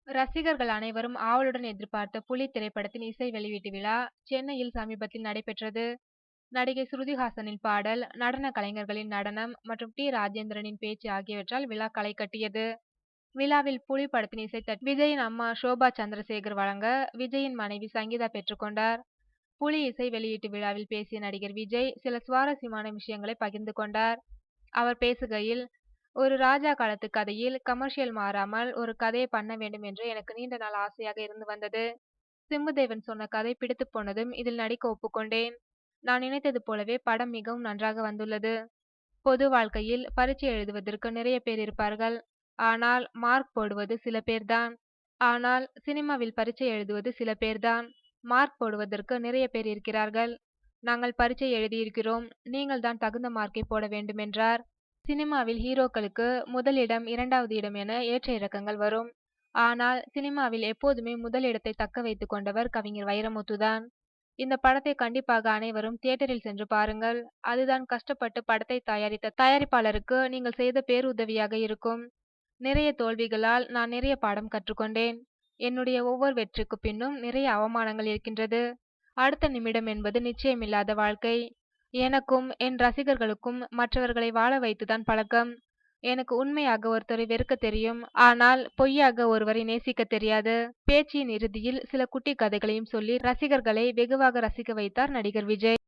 ரசிகர்கள் அனைவரும் ஆவலுடன் எதிர்பார்த்த புலி திரைப்படத்தின் இசை வெளியீட்டு விழா சென்னையில் சமீபத்தில் நடைபெற்றது. நடிகை ஸ்ருதிஹாசனின் பாடல், நடன கலைஞர்களின் நடனம் மற்றும் டி. ராஜேந்திரனின் பேச்சு ஆகியவற்றால் விழா களை கட்டியது. விழாவில் புலி படத்தின் இசை விஜயின் அம்மா ஷோபா சந்திரசேகர் வழங்க, விஜயின் மனைவி சங்கீதா பெற்றுக்கொண்டார். புலி இசை வெளியீட்டு விழாவில் பேசிய நடிகர் விஜய் சில சுவாரஸ்யமான விஷயங்களை பகிர்ந்து கொண்டார். அவர் பேசுகையில், ஒரு ராஜா காலத்து கதையில் கமர்ஷியல் மாறாமல் ஒரு கதையை பண்ண வேண்டும் என்று எனக்கு நீண்ட நாள் ஆசையாக இருந்து வந்தது. சிம்புதேவன் சொன்ன கதை பிடித்து போனதும் இதில் நடிக்க ஒப்புக்கொண்டேன். நான் நினைத்தது போலவே படம் மிகவும் நன்றாக வந்துள்ளது. பொது வாழ்க்கையில் பரீட்சை எழுதுவதற்கு நிறைய பேர் இருப்பார்கள். ஆனால் மார்க் போடுவது சில பேர்தான். ஆனால் சினிமாவில் பரீட்சை எழுதுவது சில பேர்தான். மார்க் போடுவதற்கு நிறைய பேர் இருக்கிறார்கள். நாங்கள் பரீட்சை எழுதியிருக்கிறோம், நீங்கள் தான் தகுந்த மார்க்கை போட வேண்டும் என்றார். சினிமாவில் ஹீரோக்களுக்கு முதல் இடம், இரண்டாவது இடம் என ஏற்ற இறக்கங்கள் வரும். ஆனால் சினிமாவில் எப்போதுமே முதல் இடத்தை தக்க வைத்துக் கொண்டவர் கவிஞர் வைரமுத்துதான். இந்த படத்தை கண்டிப்பாக அனைவரும் தியேட்டரில் சென்று பாருங்கள். அதுதான் கஷ்டப்பட்டு படத்தை தயாரித்த தயாரிப்பாளருக்கு நீங்கள் செய்த பேருதவியாக இருக்கும். நிறைய தோல்விகளால் நான் நிறைய பாடம் கற்றுக்கொண்டேன். என்னுடைய ஒவ்வொரு வெற்றிக்கு பின்னும் நிறைய அவமானங்கள் இருக்கின்றது. அடுத்த நிமிடம் என்பது நிச்சயமில்லாத வாழ்க்கை. எனக்கும் என் ரசிகர்களுக்கும் மற்றவர்களை வாழ வைத்துதான் பழக்கம். எனக்கு உண்மையாக ஒருத்தரை வெறுக்க தெரியும், ஆனால் பொய்யாக ஒருவரை நேசிக்க தெரியாது. பேச்சின் இறுதியில் சில குட்டி கதைகளையும் சொல்லி ரசிகர்களை வெகுவாக ரசிக்க வைத்தார் நடிகர் விஜய்.